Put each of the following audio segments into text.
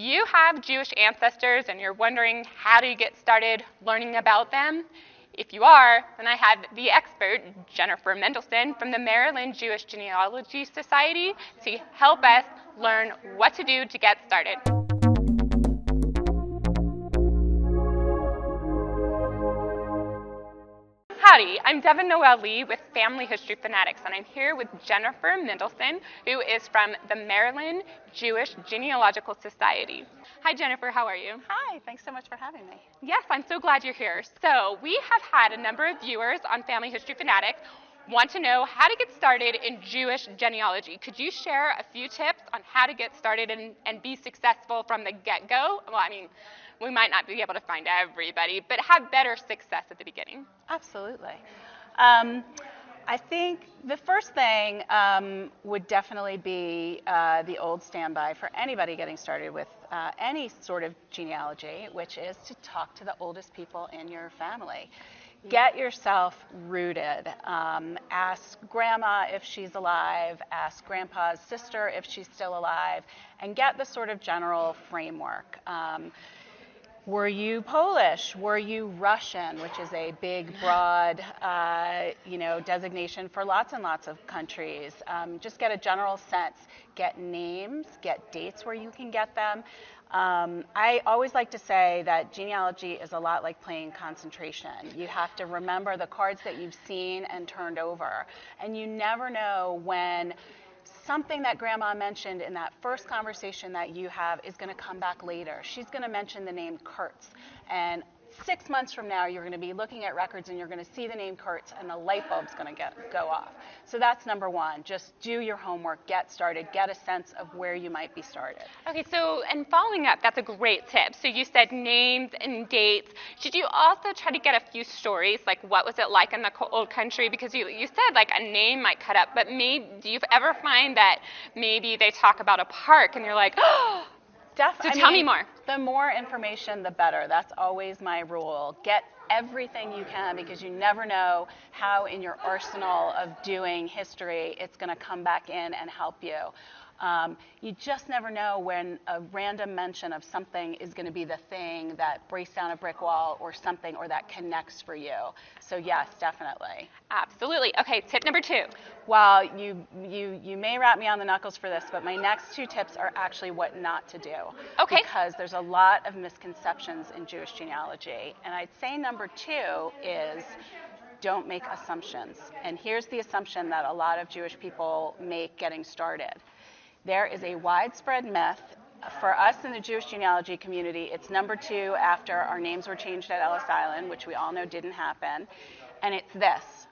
you have Jewish ancestors and you're wondering how do you get started learning about them? If you are, then I have the expert, Jennifer Mendelsohn, from the Maryland Jewish Genealogy Society to help us learn what to do to get started. Howdy, I'm Devin Noel Lee with Family History Fanatics, and I'm here with Jennifer Mendelsohn, who is from the Maryland Jewish Genealogical Society. Hi, Jennifer, how are you? Hi, thanks so much for having me. Yes, I'm so glad you're here. So we have had a number of viewers on Family History Fanatics want to know how to get started in Jewish genealogy. Could you share a few tips on how to get started and be successful from the get-go? Well, I mean, we might not be able to find everybody, but have better success at the beginning. Absolutely. I think the first thing would definitely be the old standby for anybody getting started with any sort of genealogy, which is to talk to the oldest people in your family. Get yourself rooted. Ask grandma if she's alive, ask grandpa's sister if she's still alive, and get the sort of general framework. Were you Polish? Were you Russian, which is a big, broad, designation for lots and lots of countries. Just get a general sense. Get names, get dates where you can get them. I always like to say that genealogy is a lot like playing concentration. You have to remember the cards that you've seen and turned over. And you never know when something that grandma mentioned in that first conversation that you have is going to come back later. She's going to mention the name Kurtz. And 6 months from now, you're going to be looking at records and you're going to see the name Kurtz and the light bulb's going to go off. So that's number one. Just do your homework, get started, get a sense of where you might be started. Okay, so, and following up, that's a great tip. So you said names and dates. Should you also try to get a few stories, like what was it like in the old country? Because you said like a name might cut up, but maybe, do you ever find that maybe they talk about a park and you're like, oh, so tell me more. The more information, the better. That's always my rule. Get everything you can because you never know how in your arsenal of doing history it's going to come back in and help you. You just never know when a random mention of something is going to be the thing that breaks down a brick wall or something or that connects for you. So yes, definitely. Absolutely. Okay, tip number 2. Well, you may rap me on the knuckles for this, but my next 2 tips are actually what not to do. Okay. Because there's a lot of misconceptions in Jewish genealogy. And I'd say number 2 is don't make assumptions. And here's the assumption that a lot of Jewish people make getting started. There is a widespread myth. For us in the Jewish genealogy community, it's number 2 after our names were changed at Ellis Island, which we all know didn't happen. And it's this.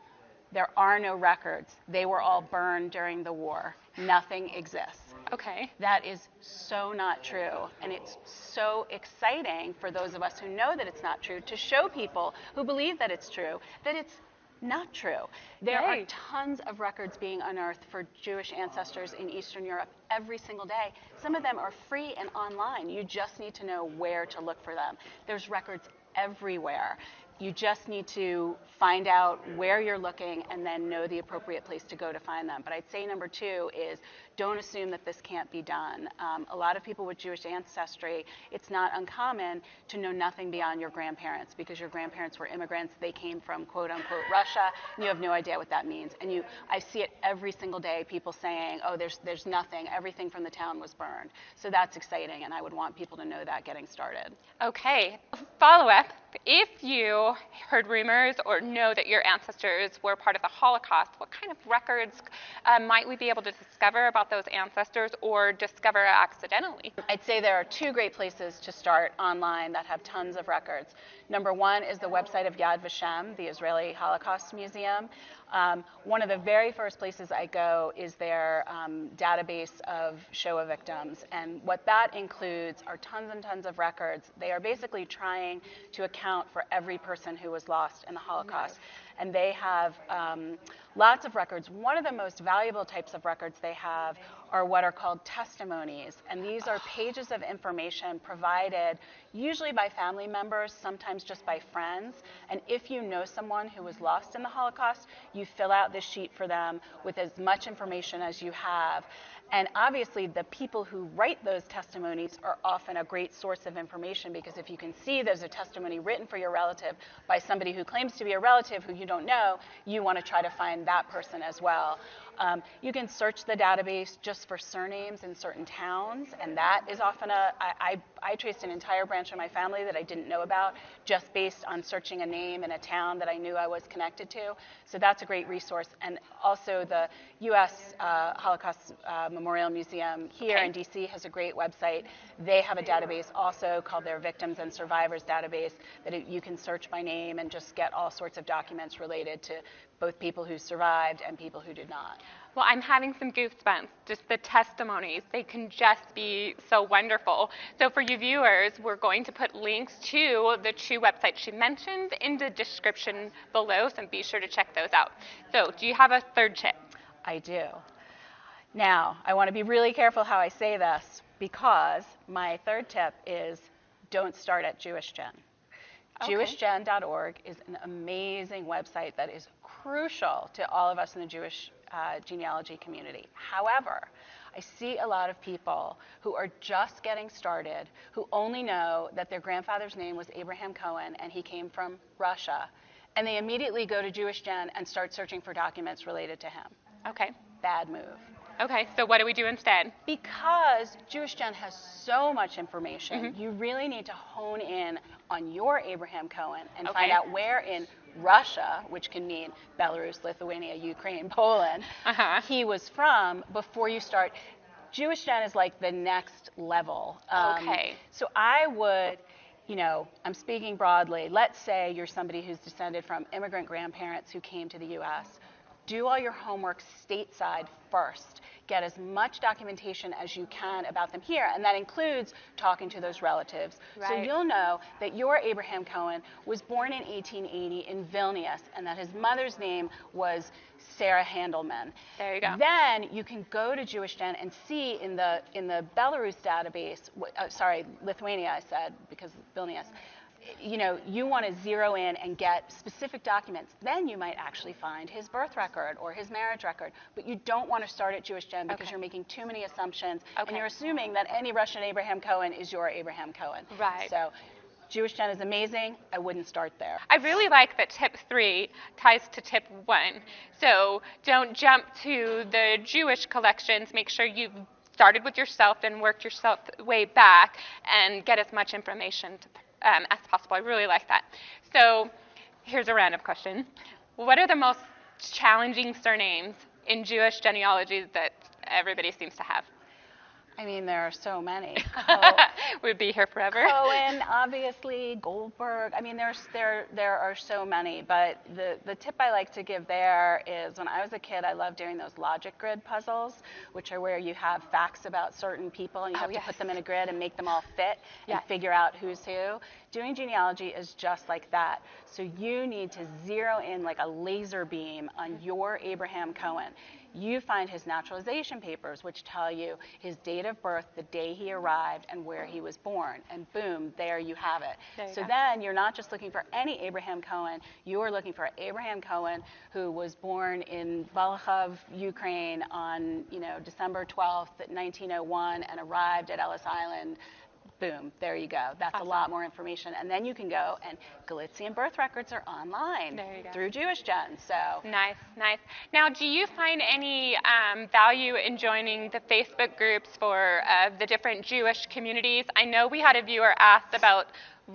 There are no records. They were all burned during the war. Nothing exists. Okay. That is so not true. And it's so exciting for those of us who know that it's not true to show people who believe that it's true that it's not true. There are tons of records being unearthed for Jewish ancestors in Eastern Europe every single day. Some of them are free and online. You just need to know where to look for them. There's records everywhere. You just need to find out where you're looking and then know the appropriate place to go to find them. But I'd say number 2 is don't assume that this can't be done. A lot of people with Jewish ancestry, it's not uncommon to know nothing beyond your grandparents because your grandparents were immigrants. They came from quote unquote Russia and you have no idea what that means. And I see it every single day, people saying, oh, there's nothing. Everything from the town was burned. So that's exciting and I would want people to know that getting started. Okay. Follow up. If you heard rumors or know that your ancestors were part of the Holocaust, what kind of records might we be able to discover about those ancestors or discover accidentally? I'd say there are 2 great places to start online that have tons of records. Number 1 is the website of Yad Vashem, the Israeli Holocaust Museum. One of the very first places I go is their database of Shoah victims. And what that includes are tons and tons of records. They are basically trying to account for every person who was lost in the Holocaust. Right. And they have lots of records. One of the most valuable types of records they have are what are called testimonies. And these are pages of information provided usually by family members, sometimes just by friends. And if you know someone who was lost in the Holocaust, you fill out this sheet for them with as much information as you have. And obviously, the people who write those testimonies are often a great source of information, because if you can see there's a testimony written for your relative by somebody who claims to be a relative who you don't know, you want to try to find that person as well. You can search the database just for surnames in certain towns, and that is often I traced an entire branch of my family that I didn't know about just based on searching a name in a town that I knew I was connected to. So that's a great resource. And also the U.S. Holocaust Memorial Museum here in D.C. has a great website. They have a database also called their Victims and Survivors database that you can search by name and just get all sorts of documents related to both people who survived and people who did not. Well, I'm having some goosebumps. Just the testimonies, they can just be so wonderful. So for you viewers, we're going to put links to the two websites she mentioned in the description below, so be sure to check those out. So do you have a third tip? I do. Now, I want to be really careful how I say this, because my third tip is don't start at JewishGen. Okay. JewishGen.org is an amazing website that is crucial to all of us in the Jewish genealogy community. However, I see a lot of people who are just getting started, who only know that their grandfather's name was Abraham Cohen and he came from Russia, and they immediately go to JewishGen and start searching for documents related to him. Okay. Bad move. Okay, so what do we do instead? Because JewishGen has so much information, you really need to hone in on your Abraham Cohen and find out where in Russia, which can mean Belarus, Lithuania, Ukraine, Poland, he was from before you start. JewishGen is like the next level. So I would, I'm speaking broadly. Let's say you're somebody who's descended from immigrant grandparents who came to the U.S. Do all your homework stateside first. Get as much documentation as you can about them here, and that includes talking to those relatives. Right. So you'll know that your Abraham Cohen was born in 1880 in Vilnius, and that his mother's name was Sarah Handelman. There you go. Then you can go to JewishGen and see in the Belarus database, Lithuania I said, because Vilnius, you want to zero in and get specific documents. Then you might actually find his birth record or his marriage record. But you don't want to start at JewishGen because you're making too many assumptions, and you're assuming that any Russian Abraham Cohen is your Abraham Cohen. Right. So JewishGen is amazing. I wouldn't start there. I really like that tip 3 ties to tip 1. So don't jump to the Jewish collections. Make sure you've started with yourself and worked yourself way back and get as much information as possible. I really like that. So here's a random question. What are the most challenging surnames in Jewish genealogy that everybody seems to have? I mean, there are so many. We'd be here forever. Cohen, obviously, Goldberg. I mean, there are so many. But the tip I like to give there is, when I was a kid, I loved doing those logic grid puzzles, which are where you have facts about certain people and you have to put them in a grid and make them all fit and figure out who's who. Doing genealogy is just like that. So you need to zero in like a laser beam on your Abraham Cohen. You find his naturalization papers, which tell you his date of birth, the day he arrived, and where he was born. And boom, there you have it. So then you're not just looking for any Abraham Cohen. You are looking for Abraham Cohen who was born in Volkhov, Ukraine on December 12th, 1901 and arrived at Ellis Island. Boom, there you go. That's a lot more information. And then you can go, and Galician birth records are online through JewishGen. So Nice. Now, do you find any value in joining the Facebook groups for the different Jewish communities? I know we had a viewer ask about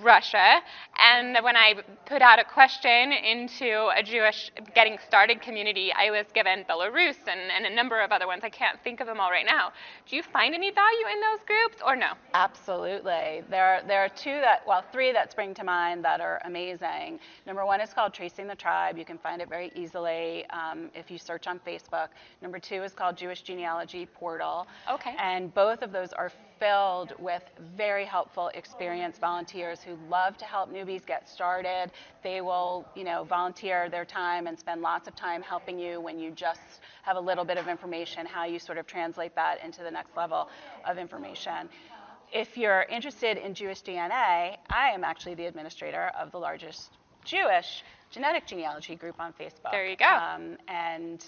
Russia, and when I put out a question into a Jewish getting started community, I was given Belarus and a number of other ones. I can't think of them all right now. Do you find any value in those groups, or no? Absolutely. There are 3 that spring to mind that are amazing. Number 1 is called Tracing the Tribe. You can find it very easily if you search on Facebook. Number 2 is called Jewish Genealogy Portal. Okay. And both of those are filled with very helpful, experienced volunteers who love to help newbies get started. They will, volunteer their time and spend lots of time helping you when you just have a little bit of information, how you sort of translate that into the next level of information. If you're interested in Jewish DNA, I am actually the administrator of the largest Jewish genetic genealogy group on Facebook. There you go. And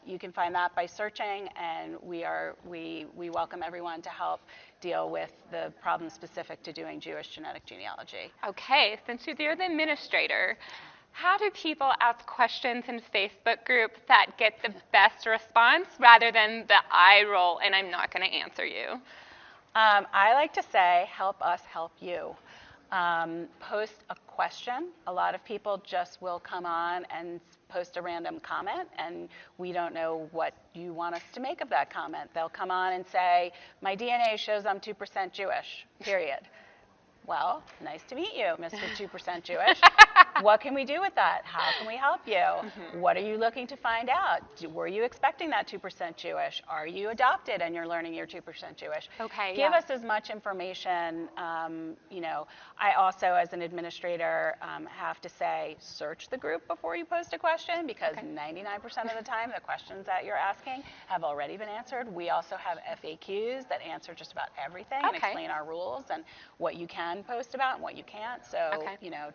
you can find that by searching, and we welcome everyone to help deal with the problems specific to doing Jewish genetic genealogy. Okay, since you're the administrator, how do people ask questions in Facebook groups that get the best response rather than the eye roll and I'm not going to answer you? I like to say, help us help you. Post a question. A lot of people just will come on and post a random comment, and we don't know what you want us to make of that comment. They'll come on and say, my DNA shows I'm 2% Jewish, period. Well, nice to meet you, Mr. 2% Jewish. What can we do with that? How can we help you? Mm-hmm. What are you looking to find out? Were you expecting that 2% Jewish? Are you adopted and you're learning you're 2% Jewish? Okay, Give us as much information. I also, as an administrator, have to say, search the group before you post a question, because 99% of the time the questions that you're asking have already been answered. We also have FAQs that answer just about everything and explain our rules and what you can post about and what you can't. So,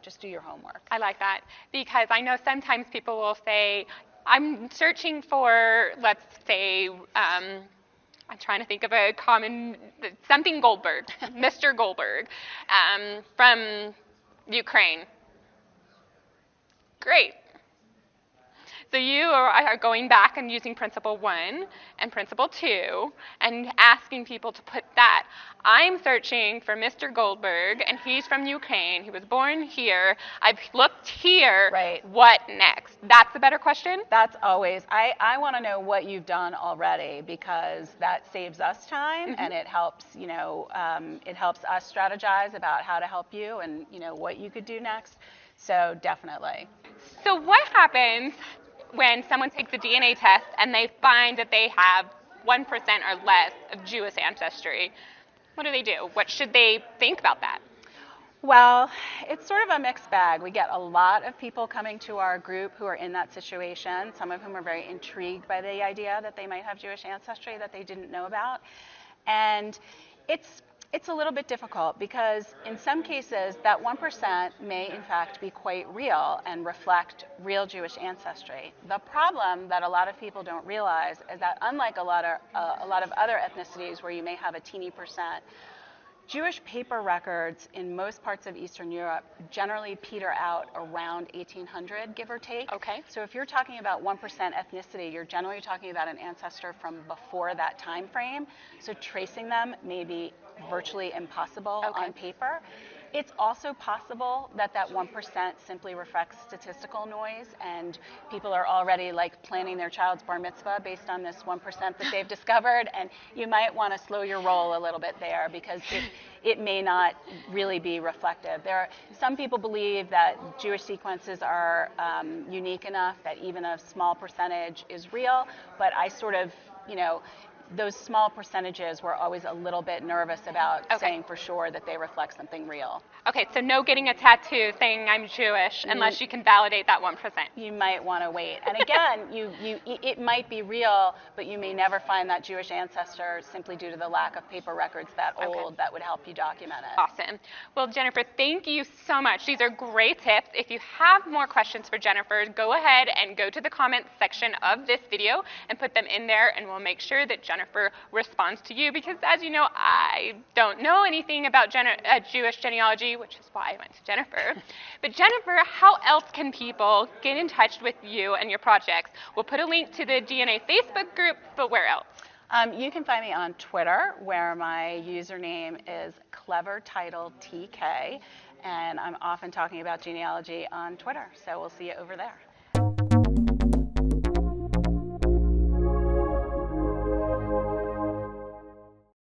just do your homework. I like that, because I know sometimes people will say, I'm searching for, let's say, I'm trying to think of a common, something Goldberg, Mr. Goldberg, from Ukraine. Great. So you are going back and using principle 1 and principle 2 and asking people to put that. I'm searching for Mr. Goldberg, and he's from Ukraine. He was born here. I've looked here. Right. What next? That's a better question? That's always, I want to know what you've done already, because that saves us time, and it helps, it helps us strategize about how to help you and, what you could do next. So definitely. So what happens when someone takes a DNA test and they find that they have 1% or less of Jewish ancestry? What do they do? What should they think about that? Well, it's sort of a mixed bag. We get a lot of people coming to our group who are in that situation, some of whom are very intrigued by the idea that they might have Jewish ancestry that they didn't know about. And it's a little bit difficult, because in some cases that 1% may in fact be quite real and reflect real Jewish ancestry. The problem that a lot of people don't realize is that, unlike a lot of other ethnicities where you may have a teeny percent, Jewish paper records in most parts of Eastern Europe generally peter out around 1800, give or take. Okay. So if you're talking about 1% ethnicity, you're generally talking about an ancestor from before that time frame. So tracing them may be virtually impossible on paper. It's also possible that that 1% simply reflects statistical noise, and people are already planning their child's bar mitzvah based on this 1% that they've discovered, and you might want to slow your roll a little bit there, because it may not really be reflective. Some people believe that Jewish sequences are unique enough that even a small percentage is real, but I sort of, those small percentages, we're always a little bit nervous about saying for sure that they reflect something real. Okay, so no getting a tattoo saying I'm Jewish unless you can validate that 1%. You might want to wait. And again, it might be real, but you may never find that Jewish ancestor simply due to the lack of paper records that old that would help you document it. Awesome. Well, Jennifer, thank you so much. These are great tips. If you have more questions for Jennifer, go ahead and go to the comments section of this video and put them in there, and we'll make sure that Jennifer responds to you, because as you know, I don't know anything about Jewish genealogy, which is why I went to Jennifer. But Jennifer, how else can people get in touch with you and your projects? We'll put a link to the DNA Facebook group, but where else? You can find me on Twitter, where my username is CleverTitleTK, and I'm often talking about genealogy on Twitter, so we'll see you over there.